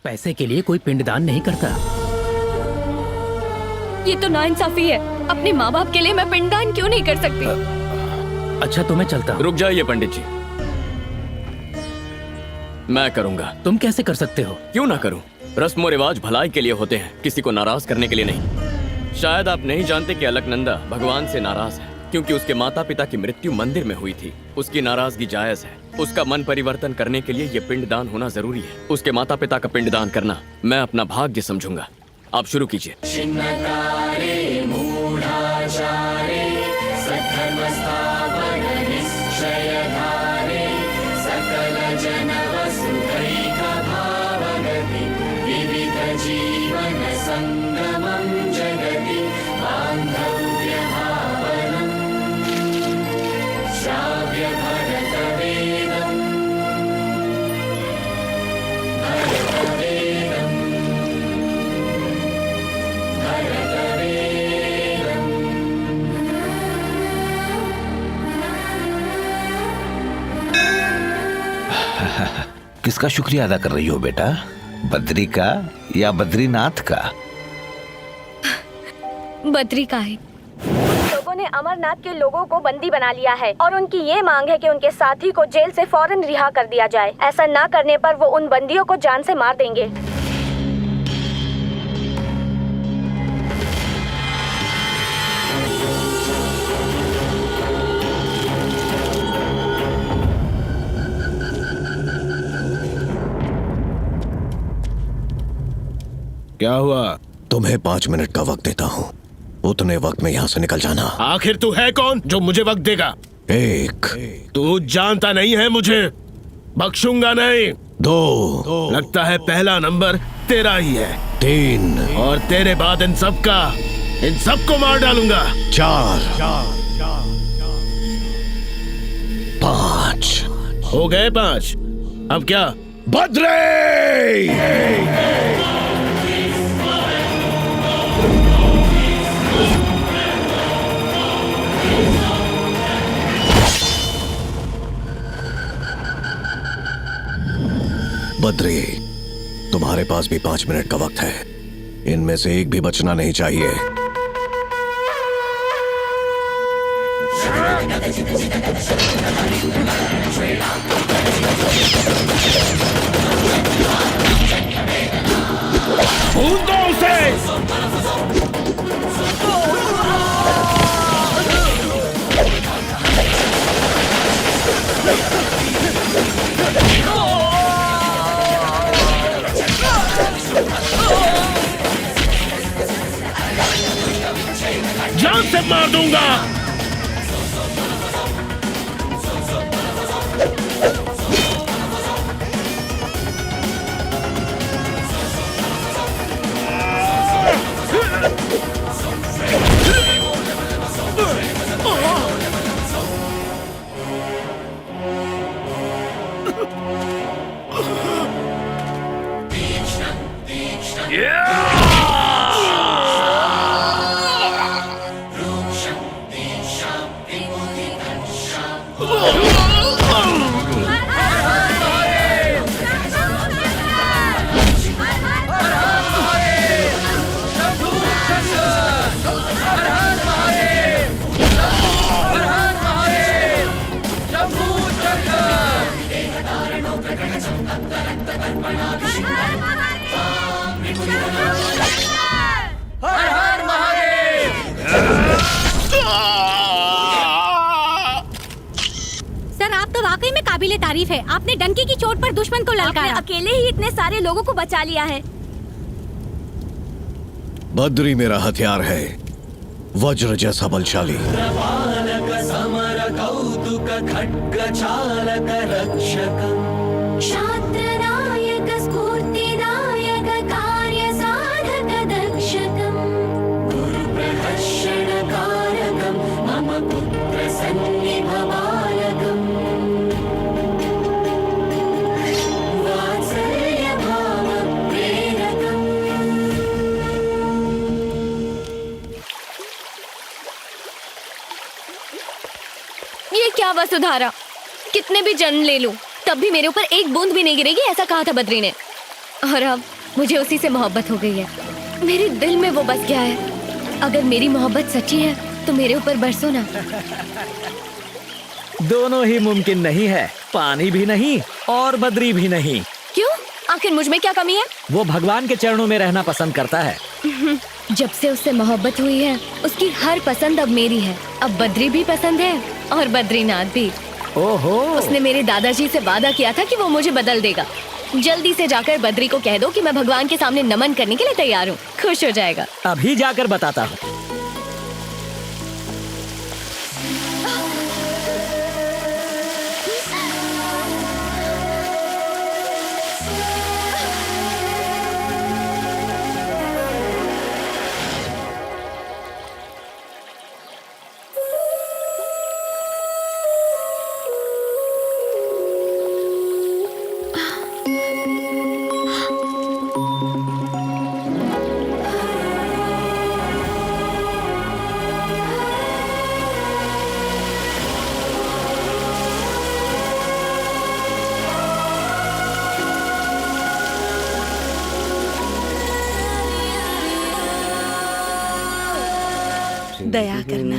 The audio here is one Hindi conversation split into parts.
पैसे के लिए कोई पिंडदान नहीं करता। ये तो नाइंसाफी है। अपने माँ बाप के लिए मैं पिंडदान क्यों नहीं कर सकती? अच्छा तो मैं चलता हूँ। रुक जाइए पंडित जी, मैं करूंगा। तुम कैसे कर सकते हो? क्यों ना करूं? रस्म रिवाज भलाई के लिए होते हैं, किसी को नाराज करने के लिए नहीं। शायद आप नहीं जानते कि अलकनंदा भगवान से नाराज है क्योंकि उसके माता पिता की मृत्यु मंदिर में हुई थी। उसकी नाराजगी जायज है। उसका मन परिवर्तन करने के लिए ये पिंडदान होना जरूरी है। उसके माता पिता का पिंडदान करना मैं अपना भाग्य समझूंगा। आप शुरू कीजिए। किसका शुक्रिया अदा कर रही हो बेटा? बद्री का या बद्रीनाथ का? बद्री का है। लोगों ने अमरनाथ के लोगों को बंदी बना लिया है और उनकी ये मांग है कि उनके साथी को जेल से फौरन रिहा कर दिया जाए। ऐसा ना करने पर वो उन बंदियों को जान से मार देंगे। क्या हुआ? तुम्हें 5 मिनट का वक्त देता हूँ। उतने वक्त में यहाँ से निकल जाना। आखिर तू है कौन जो मुझे वक्त देगा? 1 तू जानता नहीं है मुझे। बख्शूंगा नहीं। 2 लगता है पहला नंबर तेरा ही है। 3 और तेरे बाद इन सबको मार डालूंगा। 4 5 हो गए 5। अब क्या? बद्री! बद्री, तुम्हारे पास भी 5 मिनट का वक्त है। इनमें से एक भी बचना नहीं चाहिए। भूल दो उसे। जान से मार दूंगा। काबिले तारीफ है। आपने डंकी की चोट पर दुश्मन को ललकारा। अकेले ही इतने सारे लोगों को बचा लिया है। बद्री मेरा हथियार है, वज्र जैसा बलशाली। ये क्या वसुधारा, कितने भी जन्म ले लूं तब भी मेरे ऊपर एक बूंद भी नहीं गिरेगी, ऐसा कहा था बद्री ने। और अब मुझे उसी से मोहब्बत हो गई है। मेरे दिल में वो बस गया है। अगर मेरी मोहब्बत सच्ची है तो मेरे ऊपर बरसो ना। दोनों ही मुमकिन नहीं है, पानी भी नहीं और बद्री भी नहीं। क्यों? आखिर मुझ में क्या कमी है? वो भगवान के चरणों में रहना पसंद करता है। जब से उससे मोहब्बत हुई है उसकी हर पसंद अब मेरी है। अब बद्री भी पसंद है और बद्रीनाथ भी। ओहो, उसने मेरे दादाजी से वादा किया था कि वो मुझे बदल देगा। जल्दी से जाकर बद्री को कह दो कि मैं भगवान के सामने नमन करने के लिए तैयार हूँ। खुश हो जाएगा। अभी जाकर बताता हूँ। दया करना।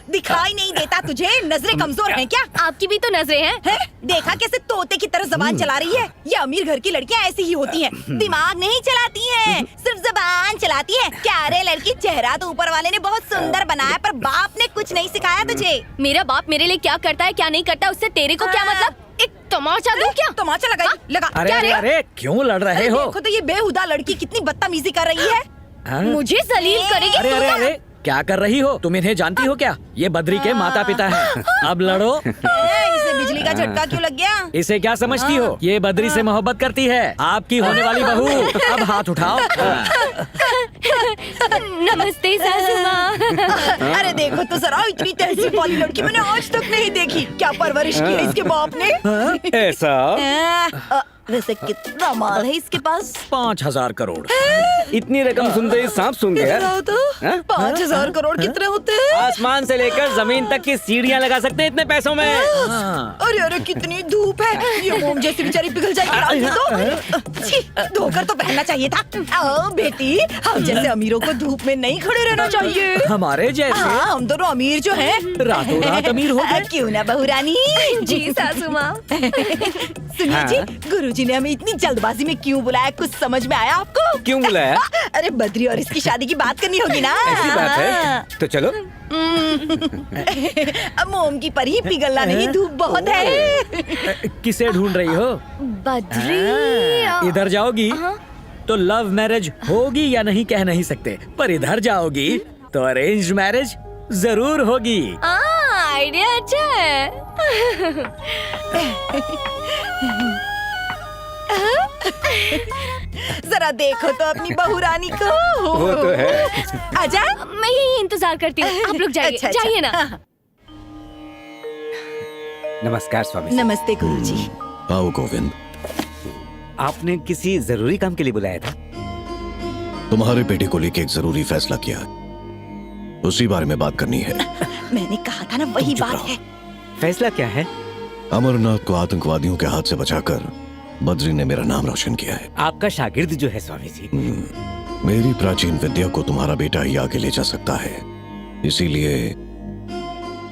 दिखाई नहीं देता तुझे? नजरें कमजोर हैं क्या? आपकी भी तो नजरें हैं। है? देखा कैसे तोते की तरह जबान चला रही है? ये अमीर घर की लड़कियां ऐसी ही होती हैं। दिमाग नहीं चलाती हैं, सिर्फ जबान चलाती हैं। क्या रे लड़की, चेहरा तो ऊपर वाले ने बहुत सुंदर बनाया, पर बाप ने कुछ नहीं सिखाया तुझे। मेरा बाप मेरे लिए क्या करता है क्या नहीं करता उससे तेरे को क्या मतलब? एक तमाचा दूं क्या? तमाचा लगा? हाँ? लगा। अरे क्या अरे रे? अरे, क्यों लड़ रहे हो? देखो तो ये बेहुदा लड़की कितनी बदतमीजी कर रही है। हाँ? मुझे जलील करेगी अरे तू अरे क्या? अरे, क्या कर रही हो? तुम इन्हें जानती हो क्या? ये बद्री के माता पिता हैं। अब लड़ो। इसे बिजली का झटका क्यों लग गया? इसे क्या समझती हो? ये बद्री से मोहब्बत करती है, आपकी होने वाली बहू। अब हाथ उठाओ। नमस्ते सासू माँ। अरे देखो तो जरा, इतनी तहजीब वाली लड़की मैंने आज तक नहीं देखी। क्या परवरिश की है इसके बाप ने? ऐसा? वैसे कितना माल है इसके पास? 5,000 करोड़। इतनी रकम सुनते ही सांप सूंघ गया। 5,000 करोड़ कितने होते हैं? आसमान से लेकर जमीन तक की सीढ़ियाँ लगा सकते हैं इतने पैसों में। अरे अरे कितनी धूप है, ये मोम जैसी बेचारी पिघल जाएगी। छी, धोकर तो पहनना चाहिए था। आओ बेटी, हम जैसे अमीरों को धूप में नहीं खड़े रहना चाहिए। हमारे जैसे? हाँ, हम दोनों अमीर जो हैं, रातों रात अमीर हो गए। क्यों ना बहू रानी? जी सासू माँ। सुनिए जी, गुरुजी ने हमें इतनी जल्दबाजी में क्यों बुलाया, कुछ समझ में आया आपको? क्यों बुलाया? अरे बद्री और इसकी शादी की बात करनी होगी ना। ऐसी बात है तो चलो। अब मोम की परी पिघलना नहीं, धूप बहुत है। किसे ढूंढ रही हो? बद्री। इधर जाओगी तो लव मैरिज होगी या नहीं कह नहीं सकते, पर इधर जाओगी तो अरेंज मैरिज जरूर होगी। आइडिया अच्छा है। जरा देखो तो अपनी बहू रानी को। वो तो है। आजा। मैं यही इंतजार करती हूँ, आप लोग जाइए। अच्छा, जाइए ना। नमस्कार स्वामी। नमस्ते गुरुजी। आओ गोविंद, आपने किसी जरूरी काम के लिए बुलाया था? तुम्हारे बेटे को लेके एक जरूरी फैसला किया, उसी बारे में बात करनी है। मैंने कहा था ना, वही बात है। फैसला क्या है? अमरनाथ को आतंकवादियों के हाथ से बचाकर बद्री ने मेरा नाम रोशन किया है। आपका शागिर्द जो है स्वामी जी। मेरी प्राचीन विद्या को तुम्हारा बेटा ही आगे ले जा सकता है, इसीलिए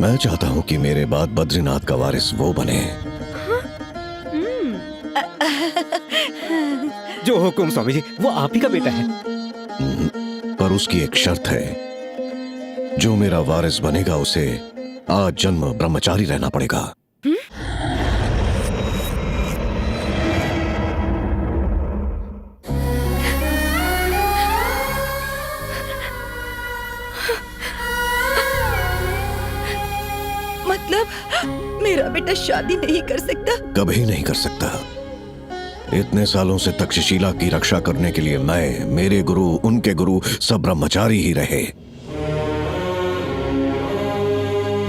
मैं चाहता हूँ कि मेरे बाद बद्रीनाथ का वारिस वो बने। जो हुकुम स्वामी जी, वो आप ही का बेटा है। पर उसकी एक शर्त है, जो मेरा वारिस बनेगा उसे आज जन्म ब्रह्मचारी रहना पड़ेगा। मतलब मेरा बेटा शादी नहीं कर सकता? कभी नहीं कर सकता। इतने सालों से तक्षशिला की रक्षा करने के लिए मैं, मेरे गुरु, उनके गुरु सब ब्रह्मचारी ही रहे।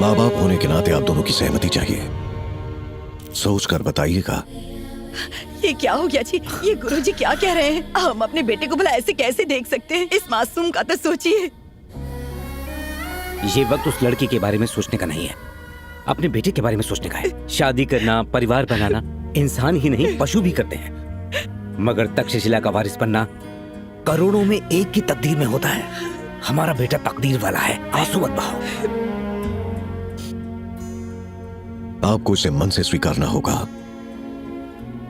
माँ बाप होने के नाते आप दोनों की सहमति चाहिए, सोच कर बताइएगा। ये क्या हो गया जी? ये गुरुजी क्या कह रहे हैं? हम अपने बेटे को भला ऐसे कैसे देख सकते हैं? इस मासूम का तो सोचिए। ये वक्त उस लड़की के बारे में सोचने का नहीं है, अपने बेटे के बारे में सोचने का है। शादी करना, परिवार बनाना इंसान ही नहीं पशु भी करते हैं, मगर तक्षशिला का वारिस बनना करोड़ों में एक की तकदीर में होता है। हमारा बेटा तकदीर वाला है, आंसू मत बहाओ। आपको इसे मन से स्वीकारना होगा,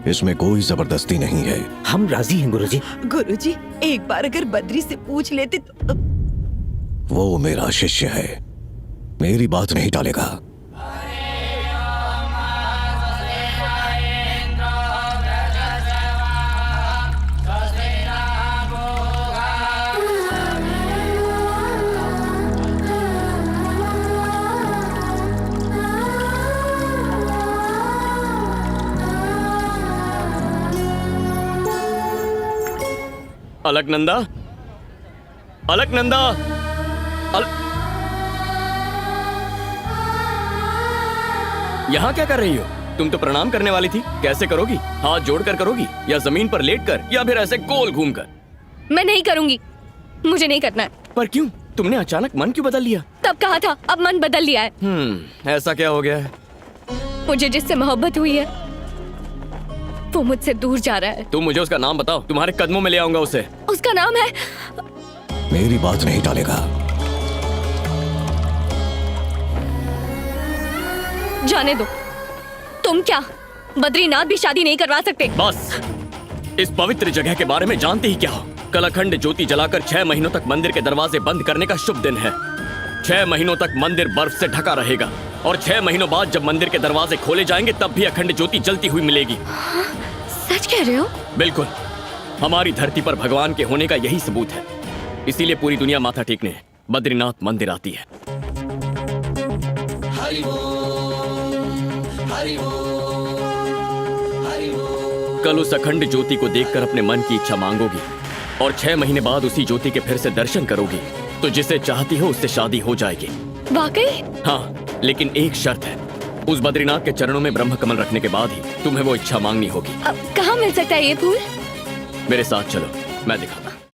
इसमें कोई जबरदस्ती नहीं है। हम राजी हैं गुरुजी। गुरुजी, एक बार अगर बद्री से पूछ लेते तो। वो मेरा शिष्य है, मेरी बात नहीं टालेगा। अलकनंदा, अलकनंदा, यहाँ क्या कर रही हो? तुम तो प्रणाम करने वाली थी, कैसे करोगी? हाथ जोड़कर करोगी या जमीन पर लेटकर या फिर ऐसे गोल घूमकर? मैं नहीं करूंगी, मुझे नहीं करना है। पर क्यों? तुमने अचानक मन क्यों बदल लिया? तब कहा था, अब मन बदल लिया है। ऐसा क्या हो गया है? मुझे जिससे मोहब्बत हुई है वो मुझसे दूर जा रहा है। तुम मुझे उसका नाम बताओ, तुम्हारे कदमों में ले आऊंगा उसे। उसका नाम है। मेरी बात नहीं टालेगा। जाने दो, तुम क्या बद्रीनाथ भी शादी नहीं करवा सकते? बस, इस पवित्र जगह के बारे में जानते ही क्या हो? कल अखंड ज्योति जलाकर 6 महीनों तक मंदिर के दरवाजे बंद करने का शुभ दिन है। 6 महीनों तक मंदिर बर्फ से ढका रहेगा और 6 महीनों बाद जब मंदिर के दरवाजे खोले जाएंगे तब भी अखंड ज्योति जलती हुई मिलेगी। सच कह रहे हो? बिल्कुल, हमारी धरती पर भगवान के होने का यही सबूत है। इसीलिए पूरी दुनिया माथा टेकने बद्रीनाथ मंदिर आती है। कल उस अखंड ज्योति को देखकर अपने मन की इच्छा मांगोगी और 6 महीने बाद उसी ज्योति के फिर से दर्शन करोगी तो जिसे चाहती हो उससे शादी हो जाएगी। वाकई? हाँ, लेकिन एक शर्त है, उस बद्रीनाथ के चरणों में ब्रह्म कमल रखने के बाद ही तुम्हें वो इच्छा मांगनी होगी। कहाँ मिल सकता है ये फूल? मेरे साथ चलो, मैं दिखाता।